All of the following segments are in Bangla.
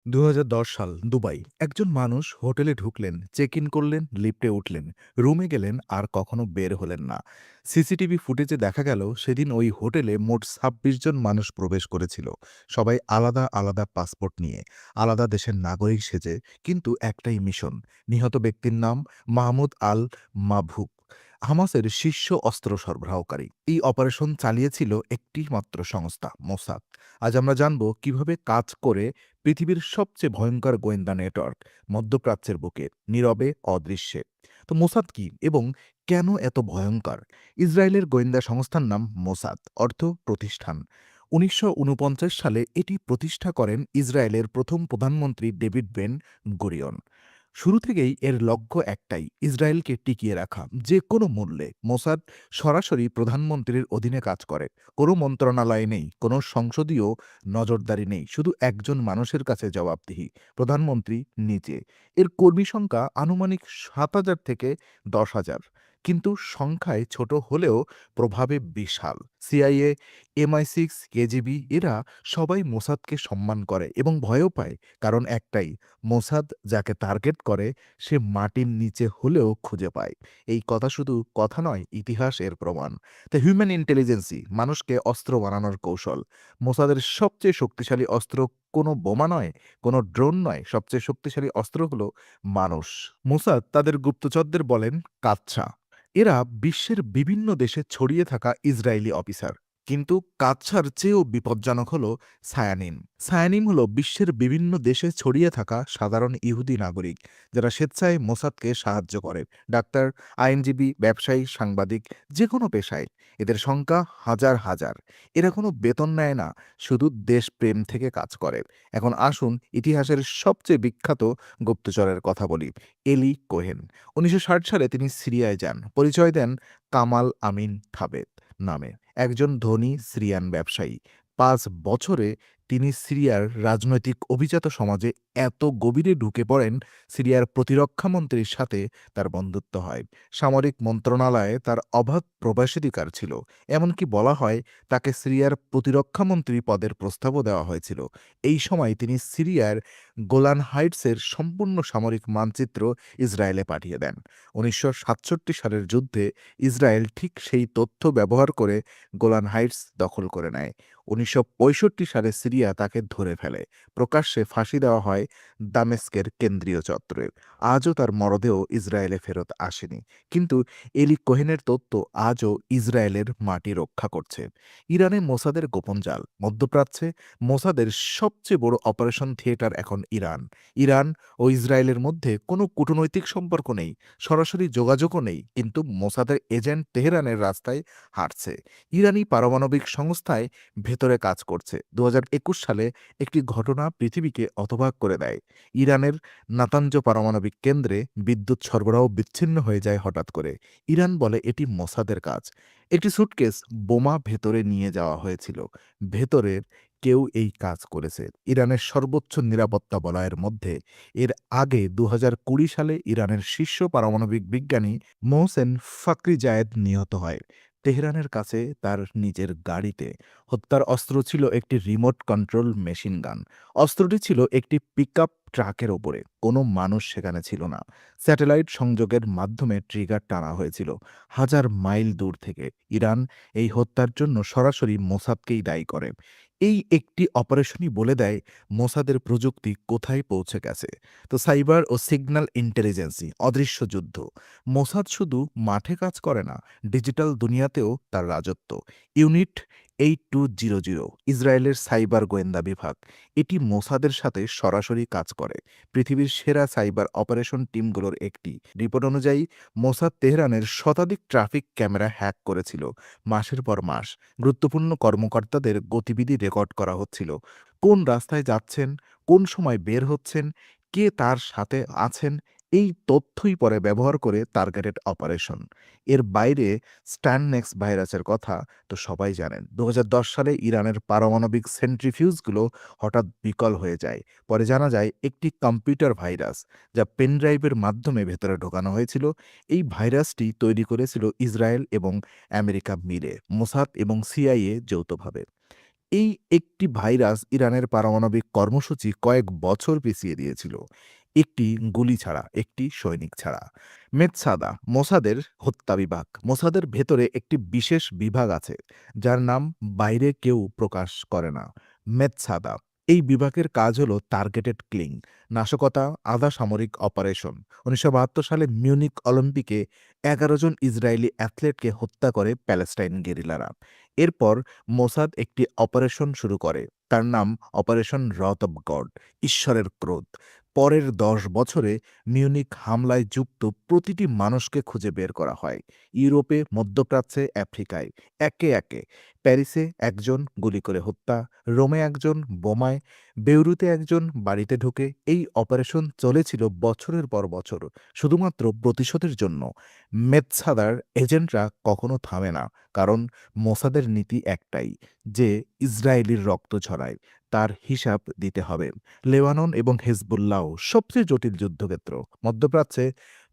২০১০ সাল দুবাই। একজন মানুষ হোটেলে ঢুকলেন, চেক ইন করলেন, লিফটে উঠলেন, রুমে গেলেন আর কখনো বের হলেন না। সিসিটিভি ফুটেজে দেখা গেল সেদিন ওই হোটেলে মোট ২৬ জন মানুষ প্রবেশ করেছিল। সবাই আলাদা আলাদা পাসপোর্ট নিয়ে, আলাদা দেশের নাগরিক সেজে, কিন্তু একটাই মিশন। নিহত ব্যক্তির নাম মাহমুদ আল মাবহুক, হামাসের শীর্ষ অস্ত্র সরবরাহকারী। এই অপারেশন চালিয়েছিল একটি মাত্র সংস্থা, মোসাদ। আজ আমরা জানব কিভাবে কাজ করে পৃথিবীর সবচেয়ে ভয়ঙ্কর গোয়েন্দা নেটওয়ার্ক, মধ্যপ্রাচ্যের বুকে, নীরবে, অদৃশ্যে। তো মোসাদ কি এবং কেন এত ভয়ঙ্কর? ইসরায়েলের গোয়েন্দা সংস্থার নাম মোসাদ, অর্থ প্রতিষ্ঠান। ১৯৪৯ সালে এটি প্রতিষ্ঠা করেন ইসরায়েলের প্রথম প্রধানমন্ত্রী ডেভিড বেন গুরিয়ন। শুরু থেকেই এর লক্ষ্য একটাই, ইসরায়েলকে টিকিয়ে রাখা যে কোনো মূল্যে। মোসাদ সরাসরি প্রধানমন্ত্রীর অধীনে কাজ করে। কোনো মন্ত্রণালয় নেই, কোনো সংসদীয় নজরদারি নেই, শুধু একজন মানুষের কাছে জবাবদিহি, প্রধানমন্ত্রী নিজে। এর কর্মী সংখ্যা আনুমানিক ৭,০০০ থেকে ১০,০০০, কিন্তু সংখ্যায় ছোট হলেও প্রভাবে বিশাল। সিআইএ, MI6, কেজিবি এরা সবাই মোসাদকে সম্মান করে এবং ভয়ও পায়, কারণ একটাই, মোসাদ যাকে টার্গেট করে সে মাটির নিচে হলেও খুঁজে পায়। এই কথা শুধু কথা নয়, ইতিহাস এর প্রমাণ। দ্য হিউম্যান ইন্টেলিজেন্সি, মানুষকে অস্ত্র বানানোর কৌশল। মোসাদের সবচেয়ে শক্তিশালী অস্ত্র কোনো বোমা নয়, কোনো ড্রোন নয়, সবচেয়ে শক্তিশালী অস্ত্র হলো মানুষ। মোসাদ তাদের গুপ্তচরদের বলেন কাচ্চা। এরা বিশ্বের বিভিন্ন দেশে ছড়িয়ে থাকা ইসরায়েলি অফিসার। কিন্তু কাচ্ছার চেয়েও বিপজ্জনক হল সায়ানিন। সায়ানিন হল বিশ্বের বিভিন্ন দেশে ছড়িয়ে থাকা সাধারণ ইহুদি নাগরিক, যারা স্বেচ্ছায় মোসাদকে সাহায্য করে। ডাক্তার, আইনজীবী, ব্যবসায়ী, সাংবাদিক, যে কোনো পেশায়। এদের সংখ্যা হাজার হাজার। এরা কোনো বেতন নেয় না, শুধু দেশপ্রেম থেকে কাজ করে। এখন আসুন ইতিহাসের সবচেয়ে বিখ্যাত গুপ্তচরের কথা বলি, এলি কোহেন। ১৯৬০ সালে তিনি সিরিয়ায় যান, পরিচয় দেন কামাল আমিন থাবেত নামে, একজন ধনী সিরিয়ান ব্যবসায়ী। ৫ বছরে তিনি সিরিয়ার রাজনৈতিক অভিজাত সমাজে এত গভীরে ঢুকে পড়েন, সিরিয়ার প্রতিরক্ষা মন্ত্রীর সাথে তার বন্ধুত্ব হয়। সামরিক মন্ত্রণালয়ে তার অবাধ প্রবেশাধিকার ছিল। এমনকি বলা হয় তাকে সিরিয়ার প্রতিরক্ষা মন্ত্রী পদের প্রস্তাবও দেওয়া হয়েছিল। এই সময় তিনি সিরিয়ার গোলান হাইটসের সম্পূর্ণ সামরিক মানচিত্র ইসরায়েলে পাঠিয়ে দেন। ১৯৬৭ সালের যুদ্ধে ইসরায়েল ঠিক সেই তথ্য ব্যবহার করে গোলান হাইটস দখল করে নেয়। ১৯৬৫ সালে সিরিয়া তাকে ধরে ফেলে। প্রকাশ্যে ফাঁসি দেওয়া হয় দামেস্কের কেন্দ্রীয় চত্বরে। আজও তার মরদেহ ইসরায়েলে ফেরত আসেনি। কিন্তু এলি কোহেনের তথ্য আজও ইসরায়েলের মাটি রক্ষা করছে। ইরানে মোসাদের গোপন জাল, মধ্যপ্রাচ্যে মোসাদের সবচেয়ে বড় অপারেশন থিয়েটার এখন ইরান। ইরান ও ইসরায়েলের মধ্যে কোনো কূটনৈতিক সম্পর্ক নেই, সরাসরি যোগাযোগও নেই, কিন্তু মোসাদের এজেন্ট তেহরানের রাস্তায় হাঁটছে। ইরানি পারমাণবিক সংস্থায় ভেতরে কাজ করছে। ২০২১ সালে একটি ঘটনা পৃথিবীকে হতবাক করে দেয়। ইরানের নাতাঞ্জ পারমাণবিক কেন্দ্রে বিদ্যুৎ সরবরাহ বিচ্ছিন্ন হয়ে যায় হঠাৎ করে। ইরান বলে এটি মোসাদের কাজ। একটি সুটকেস বোমা ভেতরে নিয়ে যাওয়া হয়েছিল। ভেতরের কেউ এই কাজ করেছে। ইরানের সর্বোচ্চ নিরাপত্তা বলয়ের মধ্যে। এর আগে ২০২০ সালে ইরানের শীর্ষ পারমাণবিক বিজ্ঞানী মোহসেন ফাকরিজায়েদ নিহত হয় তেহরানের কাছে তার নিজের গাড়িতে। হত্যার অস্ত্র ছিল একটি রিমোট কন্ট্রোল মেশিন গান। অস্ত্রটি ছিল একটি পিকআপ ট্রাকের ওপরে। কোনো মানুষ সেখানে ছিল না। স্যাটেলাইট সংযোগের মাধ্যমে ট্রিগার টানা হয়েছিল হাজার মাইল দূর থেকে। ইরান এই হত্যার জন্য সরাসরি মোসাদকেই দায়ী করে। এই একটি অপারেশনই বলে দেয় মোসাদের প্রযুক্তি কোথায় পৌঁছে গেছে। তো সাইবার ও সিগন্যাল ইন্টেলিজেন্সি, অদৃশ্য যুদ্ধ। মোসাদ শুধু মাঠে কাজ করে না, ডিজিটাল দুনিয়াতেও তার রাজত্ব। ইউনিট 8200, ইসরায়েলের সাইবার গোয়েন্দা বিভাগ। এটি মোসাদের সাথে সরাসরি কাজ করে। পৃথিবীর সেরা সাইবার অপারেশন টিমগুলোর একটি। রিপোর্ট অনুযায়ী মোসাদ তেহরানের শতাধিক ট্রাফিক ক্যামেরা হ্যাক করেছিল। মাসের পর মাস গুরুত্বপূর্ণ কর্মকর্তাদের গতিবিধি রেকর্ড করা হচ্ছিল। কোন রাস্তায় যাচ্ছেন, কোন সময় বের হচ্ছেন, কে তার সাথে আছেন, এই তথ্যই পরে ব্যবহার করে টার্গেটেড অপারেশন। এর বাইরে স্ট্যাননেক্স ভাইরাসের কথা তো সবাই জানেন। ২০১০ সালে ইরানের পারমাণবিক সেন্ট্রিফিউজগুলো হঠাৎ বিকল হয়ে যায়। পরে জানা যায় একটি কম্পিউটার ভাইরাস, যা পেনড্রাইভের মাধ্যমে ভেতরে ঢোকানো হয়েছিল। এই ভাইরাসটি তৈরি করেছিল ইসরায়েল এবং আমেরিকা মিলে, মোসাদ এবং সিআইএ যৌথভাবে। এই একটি ভাইরাস ইরানের পারমাণবিক কর্মসূচি কয়েক বছর পিছিয়ে দিয়েছিল। একটি গুলি ছাড়া, একটি সৈনিক ছাড়া। মেদসাদা মোসাদের হত্যা বিভাগ। মোসাদের ভেতরে একটি বিশেষ বিভাগ আছে, যার নাম বাইরে কেউ প্রকাশ করে না। মেদসাদা। এই বিভাগের কাজ হল টার্গেটেড কিলিং, নাশকতা, আধা সামরিক অপারেশন। ১৯৭২ সালে মিউনিক অলিম্পিকে ১১ জন ইসরায়েলি অ্যাথলেটকে হত্যা করে প্যালেস্টাইন গেরিলারা। এরপর মোসাদ একটি অপারেশন শুরু করে। তার নাম অপারেশন রথ অব গড, ঈশ্বরের ক্রোধ। পরের ১০ বছরে মিউনিক হামলায় যুক্ত প্রতিটি মানুষকে খুঁজে বের করা হয়। ইউরোপে, মধ্যপ্রাচ্যে, আফ্রিকায়। একে একে প্যারিসে একজন গুলি করে হত্যা, রোমে একজন বোমায়, বেইরুতে একজন বাড়িতে ঢুকে। এই অপারেশন চলেছিল বছরের পর বছর, শুধুমাত্র প্রতিশোধের জন্য। মেদসাদার এজেন্টরা কখনো থামে না, কারণ মোসাদের নীতি একটাই, যে ইসরায়েলির রক্ত ঝরায় তার হিসাব দিতে হবে। লেবানন এবং হেজবুল্লাহ সবচেয়ে জটিল যুদ্ধক্ষেত্র। মধ্যপ্রাচ্যে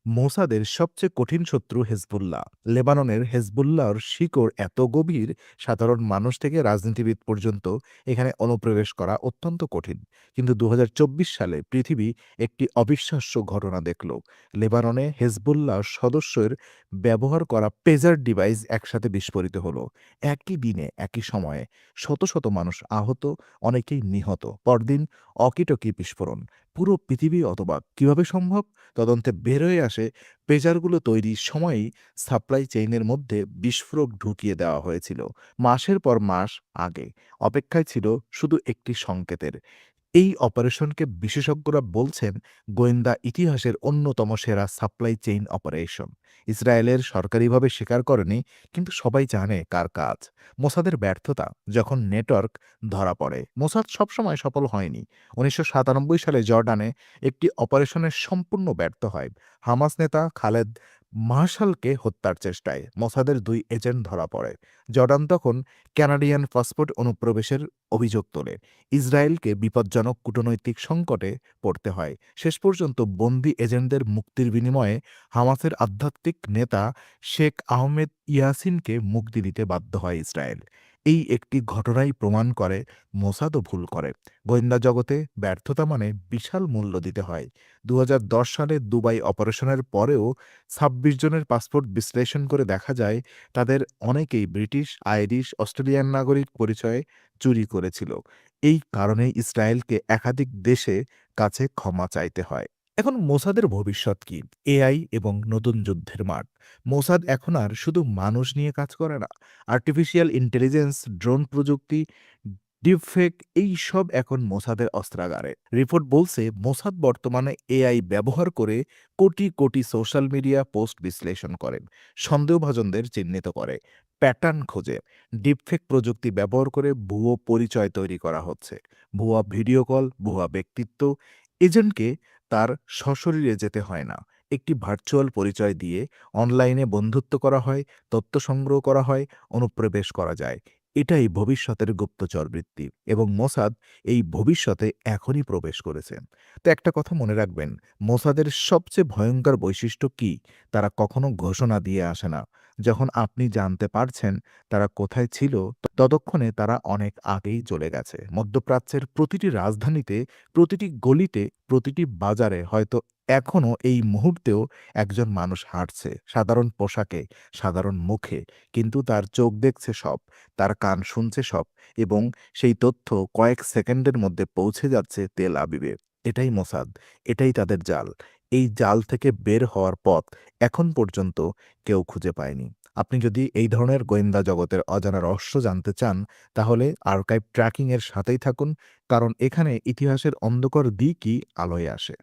মোসাদের সবচেয়ে কঠিন শত্রু হেজবুল্লাহ। লেবাননের হেজবুল্লাহর শিকড় এত গভীর, সাধারণ মানুষ থেকে রাজনীতিবিদ পর্যন্ত এখানে অনুপ্রবেশ করা অত্যন্ত কঠিন। কিন্তু ২০২৪ সালে পৃথিবী একটি অবিশ্বাস্য ঘটনা দেখল। লেবাননে হেজবুল্লাহ সদস্যের ব্যবহার করা পেজার ডিভাইস একসাথে বিস্ফোরিত হলো। একই দিনে, একই সময়ে শত শত মানুষ আহত, অনেকেই নিহত। পরদিন অকিটকি বিস্ফোরণ। পুরো পৃথিবী অতবাক। কিভাবে সম্ভব? তদন্তে বের হয়ে আসে, পেজারগুলো তৈরির সময়ই সাপ্লাই চেইনের মধ্যে বিস্ফোরক ঢুকিয়ে দেওয়া হয়েছিল, মাসের পর মাস আগে। অপেক্ষায় ছিল শুধু একটি সংকেতের। এই অপারেশনকে বিশেষজ্ঞরা বলছেন গোয়েন্দা ইতিহাসের অন্যতম সেরা সাপ্লাই চেইন অপারেশন। ইসরায়েলের সরকারিভাবে স্বীকার করেনি, কিন্তু সবাই জানে কার কাজ। মোসাদের ব্যর্থতা যখন নেটওয়ার্ক ধরা পড়ে। মোসাদ সবসময় সফল হয়নি। ১৯৯৭ সালে জর্ডানে একটি অপারেশনের সম্পূর্ণ ব্যর্থ হয়। হামাস নেতা খালেদ মার্শালকে হত্যার চেষ্টায় মোসাদের ২ এজেন্ট ধরা পড়ে। জর্ডান তখন কানাডিয়ান পাসপোর্ট অনুপ্রবেশের অভিযোগ তোলে। ইসরায়েলকে বিপজ্জনক কূটনৈতিক সংকটে পড়তে হয়। শেষ পর্যন্ত বন্দী এজেন্টদের মুক্তির বিনিময়ে হামাসের আধ্যাত্মিক নেতা শেখ আহমেদ ইয়াসিনকে মুক্তি দিতে বাধ্য হয় ইসরায়েল। এই একটি ঘটনাই প্রমাণ করে মোসাদও ভুল করে। গোয়েন্দা জগতে ব্যর্থতা মানে বিশাল মূল্য দিতে হয়। ২০১০ সালে দুবাই অপারেশনের পরেও ২৬ জনের পাসপোর্ট বিশ্লেষণ করে দেখা যায়, তাদের অনেকেই ব্রিটিশ, আইরিশ, অস্ট্রেলিয়ান নাগরিক পরিচয়ে চুরি করেছিল। এই কারণেই ইসরায়েলকে একাধিক দেশে কাছে ক্ষমা চাইতে হয়। এখন মোসাদের ভবিষ্যৎ কি? এআই এবং নতুন যুদ্ধের মাঠ। মোসাদ এখন আর শুধু মানুষ নিয়ে কাজ করে না। আর্টিফিশিয়াল ইন্টেলিজেন্স, ড্রোন প্রযুক্তি, ডিপফেক, এই সব এখন মোসাদের অস্ত্রাগারে। রিপোর্ট বলছে মোসাদ বর্তমানে এআই ব্যবহার করে crore crore social media post বিশ্লেষণ করেন, সন্দেহভাজনদের চিহ্নিত করে, প্যাটার্ন খোঁজে। ডিপফেক প্রযুক্তি ব্যবহার করে ভুয়ো পরিচয় তৈরি করা হচ্ছে, ভুয়া ভিডিও কল, ভুয়া ব্যক্তিত্ব। এজেন্টকে তার সশরীরে যেতে হয় না, একটি ভার্চুয়াল পরিচয় দিয়ে অনলাইনে বন্ধুত্ব করা হয়, তথ্য সংগ্রহ করা হয়, অনুপ্রবেশ করা যায়। এটাই ভবিষ্যতের গুপ্তচর বৃত্তি, এবং মোসাদ এই ভবিষ্যতে এখনই প্রবেশ করেছেন। তো একটা কথা মনে রাখবেন, মোসাদের সবচেয়ে ভয়ঙ্কর বৈশিষ্ট্য কি? তারা কখনো ঘোষণা দিয়ে আসে না। যখন আপনি জানতে পারছেন তারা কোথায় ছিল, ততক্ষণে তারা অনেক আগেই চলে গেছে। মধ্যপ্রাচ্যের প্রতিটি রাজধানীতে, প্রতিটি গলিতে, প্রতিটি বাজারে হয়তো এখনো এই মুহূর্তেও একজন মানুষ হাঁটছে, সাধারণ পোশাকে, সাধারণ মুখে, কিন্তু তার চোখ দেখছে সব, তার কান শুনছে সব, এবং সেই তথ্য কয়েক সেকেন্ডের মধ্যে পৌঁছে যাচ্ছে তেল আবিবে। এটাই মোসাদ, এটাই তাদের জাল। এই জাল থেকে বের হওয়ার পথ এখন পর্যন্ত কেউ খুঁজে পায়নি। আপনি যদি এই ধরনের গোয়েন্দা জগতের অজানা রহস্য জানতে চান, তাহলে আর্কাইভ ট্র্যাকিং এর সাথেই থাকুন, কারণ এখানে ইতিহাসের অন্ধকার দিকই আলোয় আসে।